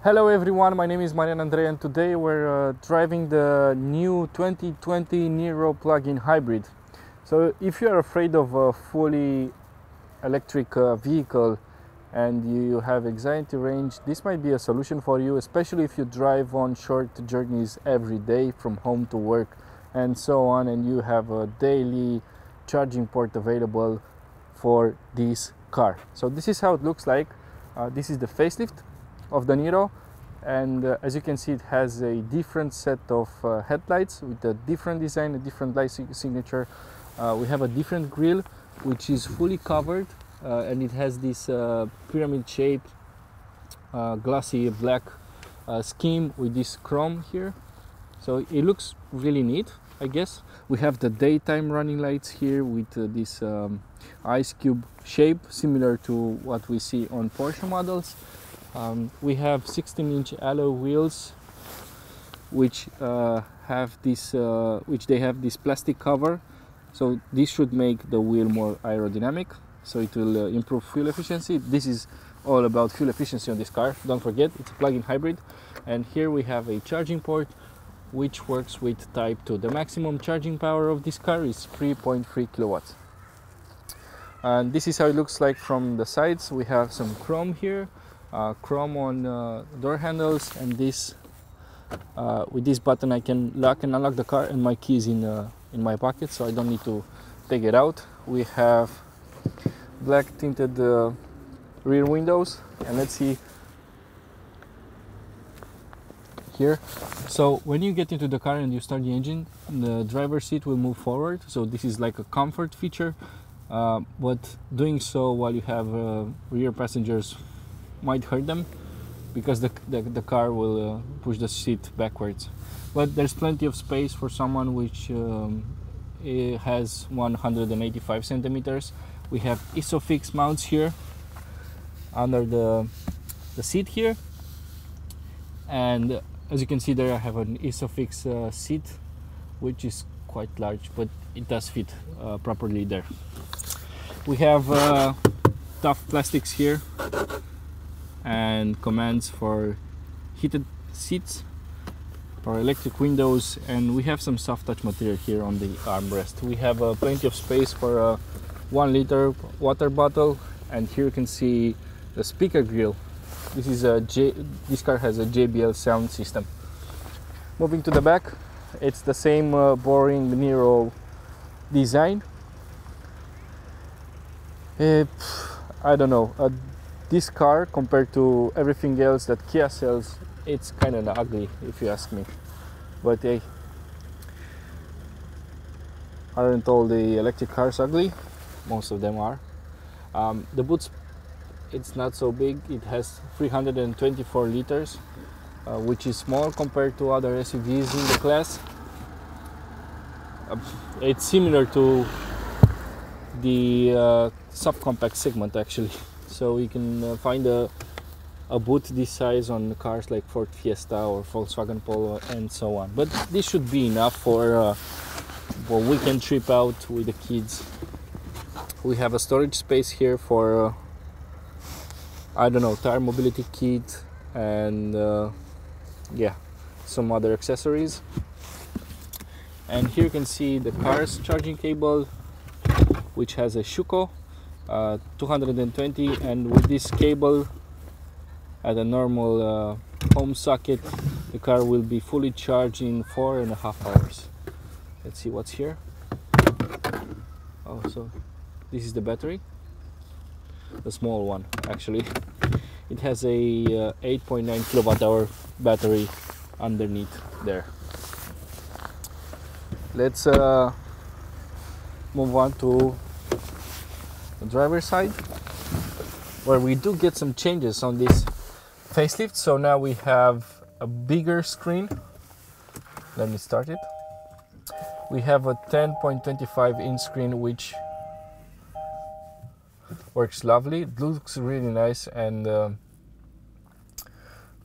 Hello everyone, my name is Marian Andrei and today we're driving the new 2020 Niro Plug-in Hybrid. So if you are afraid of a fully electric vehicle and you have anxiety range, this might be a solution for you, especially if you drive on short journeys every day from home to work and so on, and you have a daily charging port available for this car. So this is how it looks like. This is the facelift of the Niro, and as you can see, it has a different set of headlights with a different design, a different light signature. We have a different grille which is fully covered, and it has this pyramid shaped glossy black scheme with this chrome here, so it looks really neat, I guess. We have the daytime running lights here with this ice cube shape similar to what we see on Porsche models. We have 16-inch alloy wheels, which have this plastic cover, so this should make the wheel more aerodynamic, so it will improve fuel efficiency. This is all about fuel efficiency on this car, don't forget, it's a plug-in hybrid. And here we have a charging port which works with Type 2. The maximum charging power of this car is 3.3 kilowatts. And this is how it looks like from the sides. We have some chrome here, chrome on door handles, and this with this button I can lock and unlock the car, and my keys in my pocket, so I don't need to take it out. We have black tinted rear windows, and let's see here. So when you get into the car and you start the engine, the driver's seat will move forward, so this is like a comfort feature, but doing so while you have rear passengers might hurt them, because the car will push the seat backwards. But there's plenty of space for someone which it has 185 centimeters. We have ISOFIX mounts here under the seat here, and as you can see there, I have an ISOFIX seat which is quite large, but it does fit properly there. We have tough plastics here and commands for heated seats, for electric windows, and we have some soft touch material here on the armrest. We have plenty of space for a 1 liter water bottle, and here you can see the speaker grille. This car has a JBL sound system. Moving to the back, it's the same boring Niro design. I don't know, this car compared to everything else that Kia sells, it's kind of ugly if you ask me. But hey, aren't all the electric cars ugly? Most of them are. The boot, it's not so big. It has 324 liters, which is small compared to other SUVs in the class. It's similar to the subcompact segment actually. So you can find a boot this size on cars like Ford Fiesta or Volkswagen Polo and so on. But this should be enough for a weekend trip out with the kids. We have a storage space here for I don't know, tire mobility kit and yeah, some other accessories. And here you can see the car's charging cable, which has a Schuko 220, and with this cable at a normal home socket, the car will be fully charged in 4.5 hours. Let's see what's here. Oh, so this is the battery, the small one actually. It has a 8.9 kilowatt hour battery underneath there. Let's move on to the driver's side, where we do get some changes on this facelift. So now we have a bigger screen. Let me start it. We have a 10.25 inch screen which works lovely. It looks really nice, and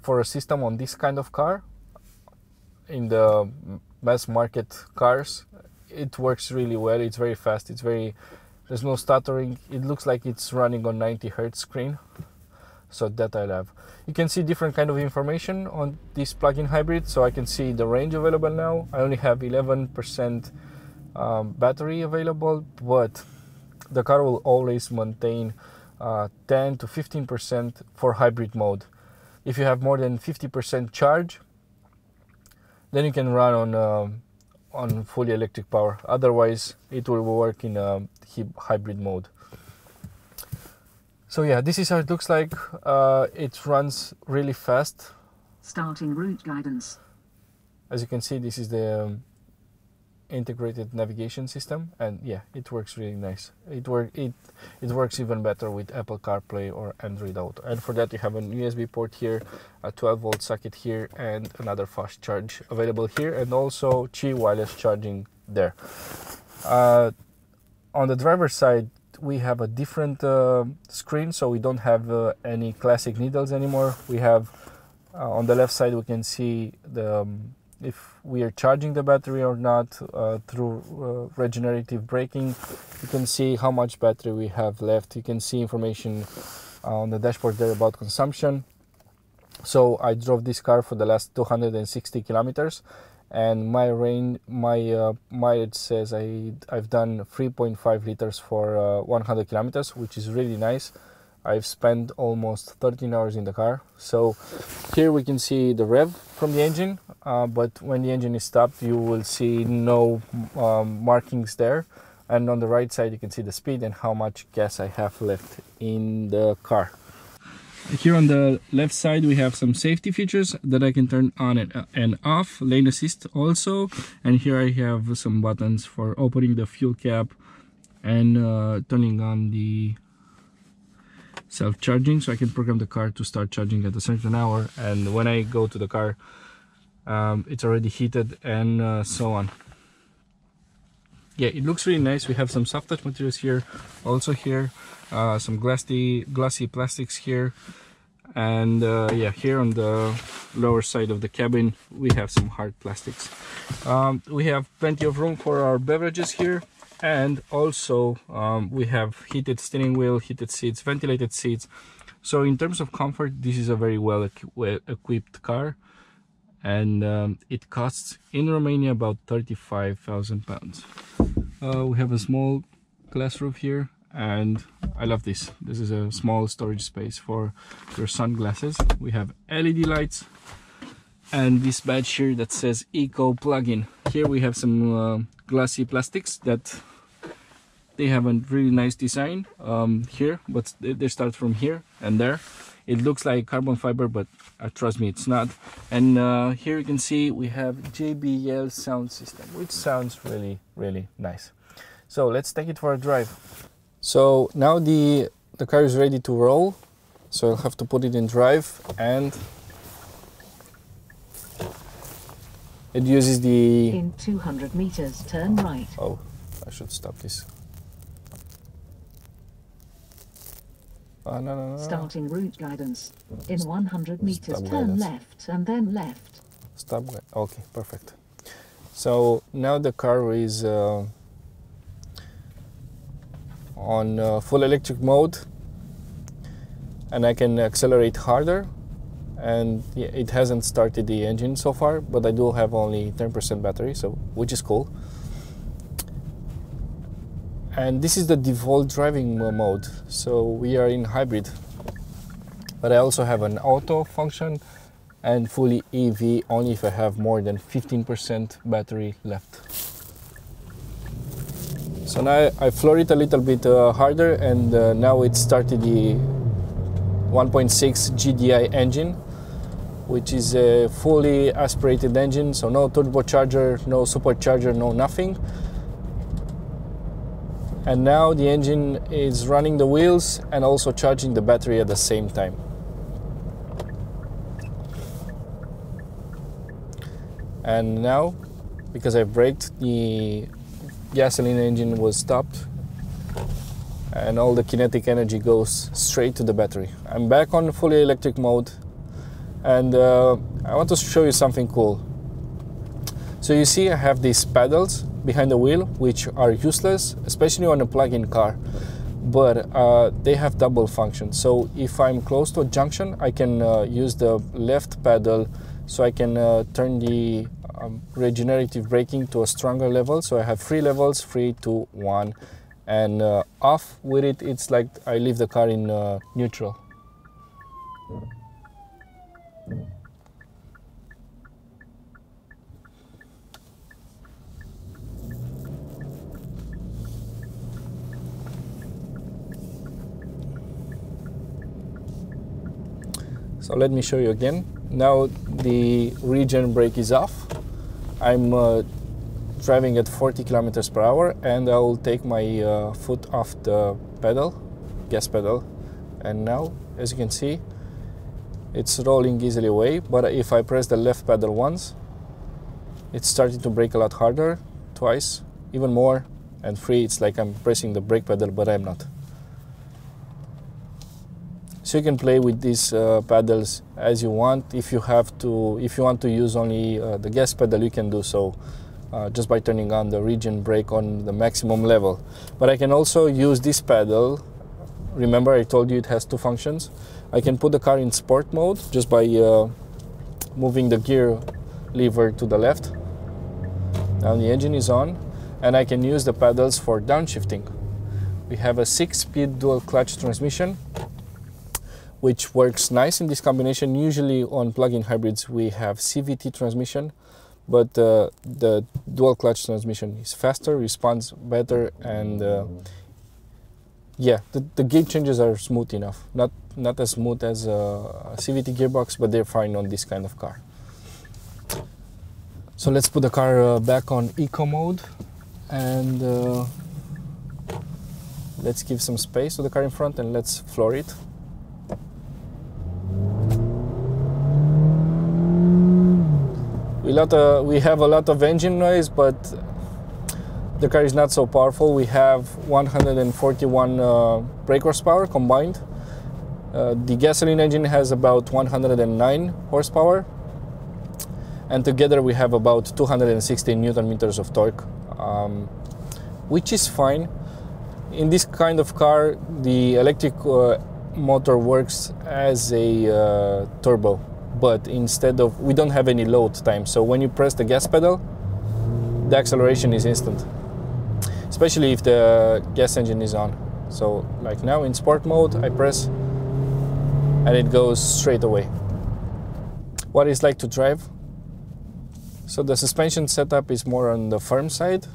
for a system on this kind of car, in the mass market cars, it works really well. It's very fast, there's no stuttering. It looks like it's running on 90 Hz screen, So that I love. You can see different kind of information on this plug-in hybrid. So I can see the range available now. I only have 11% battery available, but the car will always maintain 10 to 15% for hybrid mode. If you have more than 50% charge, then you can run on fully electric power. Otherwise, it will work in hybrid mode. So yeah, this is how it looks like. It runs really fast. Starting route guidance. As you can see, this is the integrated navigation system, and yeah, it works really nice. It works even better with Apple CarPlay or Android Auto. And for that, you have an USB port here, a 12-volt socket here, and another fast charge available here, and also Qi wireless charging there. On the driver's side, we have a different screen, so we don't have any classic needles anymore. We have on the left side, we can see the if we are charging the battery or not through regenerative braking. You can see how much battery we have left. You can see information on the dashboard there about consumption. So I drove this car for the last 260 kilometers, and my mileage says I've done 3.5 liters for 100 kilometers, which is really nice. I've spent almost 13 hours in the car. So here we can see the rev from the engine, but when the engine is stopped, you will see no markings there. And on the right side, you can see the speed and how much gas I have left in the car. Here on the left side, we have some safety features that I can turn on and off, lane assist also. And here I have some buttons for opening the fuel cap and turning on the self-charging, so I can program the car to start charging at a certain hour, and when I go to the car, it's already heated, and so on. Yeah, it looks really nice. We have some soft touch materials here, also here, some glassy plastics here, and yeah, here on the lower side of the cabin we have some hard plastics. We have plenty of room for our beverages here. And also we have heated steering wheel, heated seats, ventilated seats. So in terms of comfort, this is a very well equipped car, and it costs in Romania about 35,000 pounds. We have a small glass roof here, and I love this. This is a small storage space for your sunglasses. We have LED lights and this badge here that says Eco Plug-in. Here we have some glassy plastics that they have a really nice design here, but they start from here and there. It looks like carbon fiber, but trust me, it's not. And here you can see we have JBL sound system, which sounds really, really nice. So let's take it for a drive. So now the car is ready to roll, so I'll have to put it in drive, and it uses the... In 200 meters, turn right. Oh, I should stop this. No. Starting route guidance. In 100 meters, Stop turn guidance. left and then left. Stop. Okay, perfect. So now the car is on full electric mode, and I can accelerate harder. And yeah, it hasn't started the engine so far, but I do have only 10% battery, so which is cool. And this is the default driving mode, so we are in hybrid. But I also have an auto function and fully EV only if I have more than 15% battery left. So now I floor it a little bit harder, and now it started the 1.6 GDI engine, which is a fully aspirated engine, so no turbocharger, no supercharger, no nothing. And now the engine is running the wheels and also charging the battery at the same time. And now, because I braked, the gasoline engine was stopped, and all the kinetic energy goes straight to the battery. I'm back on fully electric mode, and I want to show you something cool. So you see I have these pedals behind the wheel, which are useless, especially on a plug-in car. but they have double function. So if I'm close to a junction, I can use the left pedal, so I can turn the regenerative braking to a stronger level. So I have 3 levels, 3, 2, 1, and off with it, it's like I leave the car in neutral. So let me show you again. Now the regen brake is off. I'm driving at 40 kilometers per hour, and I will take my foot off the pedal, gas pedal, and now, as you can see, it's rolling easily away. But if I press the left pedal once, it's starting to brake a lot harder, twice, even more, and 3, it's like I'm pressing the brake pedal, but I'm not. So you can play with these pedals as you want. If you want to use only the gas pedal, you can do so just by turning on the regen brake on the maximum level. But I can also use this pedal. Remember, I told you it has 2 functions. I can put the car in sport mode just by moving the gear lever to the left. Now the engine is on, and I can use the pedals for downshifting. We have a 6-speed dual clutch transmission, which works nice in this combination. Usually on plug-in hybrids we have CVT transmission, but the dual clutch transmission is faster, responds better, and yeah, the gear changes are smooth enough. Not as smooth as a CVT gearbox, but they're fine on this kind of car. So let's put the car back on eco mode, and let's give some space to the car in front, and let's floor it. We have a lot of engine noise, but the car is not so powerful. We have 141 brake horsepower combined. The gasoline engine has about 109 horsepower, and together we have about 260 Newton meters of torque, which is fine. In this kind of car, the electric motor works as a turbo, but we don't have any load time. So when you press the gas pedal, the acceleration is instant, especially if the gas engine is on. So like now in sport mode, I press and it goes straight away. What it's like to drive. So the suspension setup is more on the firm side.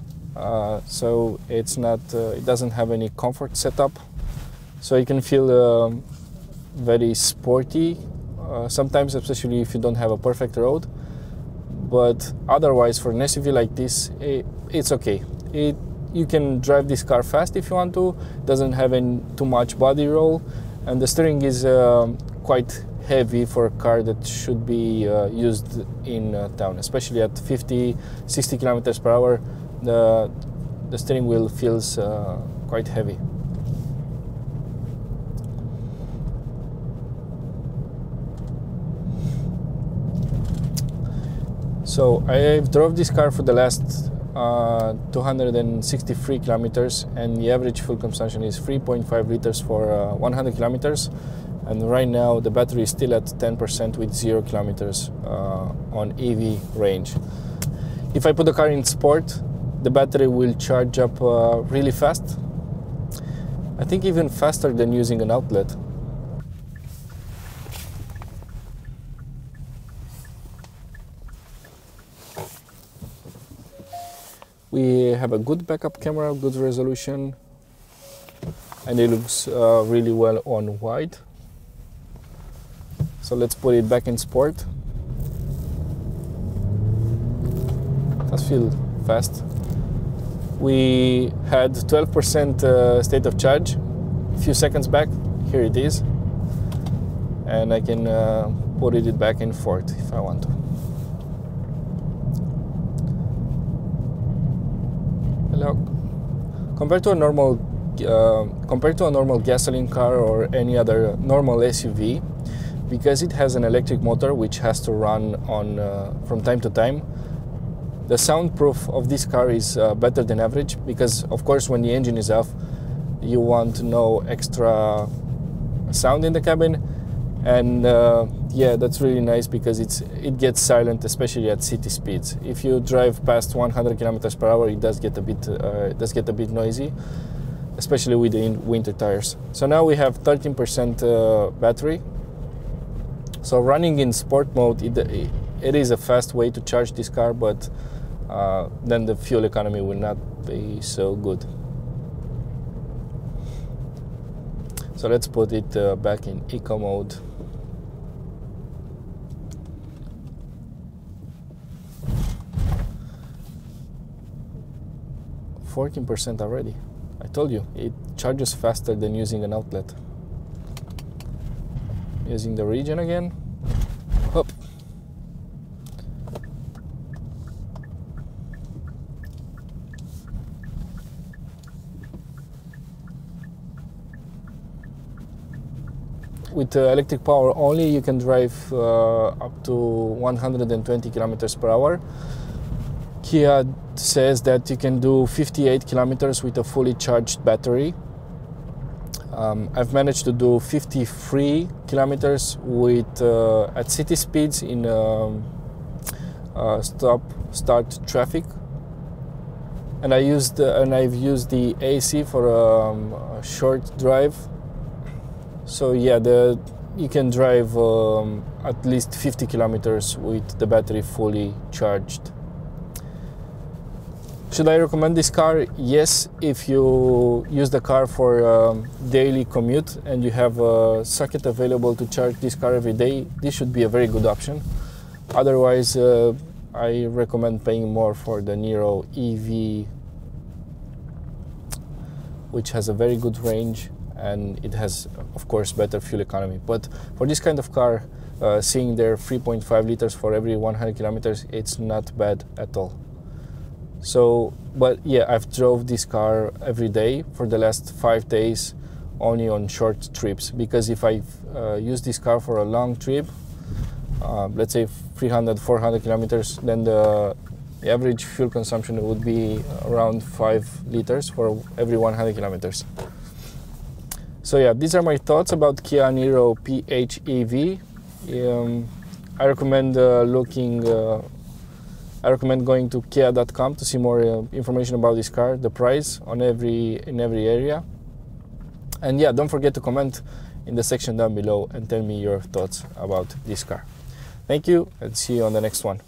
So it's not, it doesn't have any comfort setup. So you can feel very sporty sometimes, especially if you don't have a perfect road. But otherwise, for an SUV like this, it's okay. You can drive this car fast if you want to. It doesn't have too much body roll, and the steering is quite heavy for a car that should be used in town, especially at 50-60 kilometers per hour. The steering wheel feels quite heavy. So I've drove this car for the last 263 kilometers, and the average fuel consumption is 3.5 liters for 100 kilometers. And right now the battery is still at 10% with 0 kilometers on EV range. If I put the car in sport, the battery will charge up really fast. I think even faster than using an outlet. We have a good backup camera, good resolution, and it looks really well on wide. So let's put it back in sport. Does feel fast. We had 12% state of charge a few seconds back. Here it is, and I can put it back in fourth if I want to. Hello. Compared to a normal gasoline car or any other normal SUV, because it has an electric motor which has to run on from time to time, the soundproof of this car is better than average, because of course when the engine is off, you want no extra sound in the cabin. And yeah, that's really nice because it gets silent, especially at city speeds. If you drive past 100 kilometers per hour, it does get a bit noisy, especially with the winter tires. So now we have 13% battery. So running in sport mode, it is a fast way to charge this car, but then the fuel economy will not be so good. So let's put it back in eco mode. %14 already. I told you, it charges faster than using an outlet. Using the regen again. Hop. With electric power only, you can drive up to 120 kilometers per hour. Kia says that you can do 58 kilometers with a fully charged battery. I've managed to do 53 kilometers with at city speeds in stop-start traffic, and I've used the AC for a short drive. So yeah, you can drive at least 50 kilometers with the battery fully charged. Should I recommend this car? Yes, if you use the car for daily commute and you have a socket available to charge this car every day, this should be a very good option. Otherwise, I recommend paying more for the Niro EV, which has a very good range and it has, of course, better fuel economy. But for this kind of car, seeing their 3.5 liters for every 100 kilometers, it's not bad at all. So, but yeah, I've drove this car every day for the last 5 days, only on short trips, because if I use this car for a long trip, let's say 300-400 kilometers, then the average fuel consumption would be around 5 liters for every 100 kilometers. So yeah, these are my thoughts about Kia Niro PHEV. I recommend going to kia.com to see more information about this car, the price in every area. And yeah, don't forget to comment in the section down below and tell me your thoughts about this car. Thank you, and see you on the next one.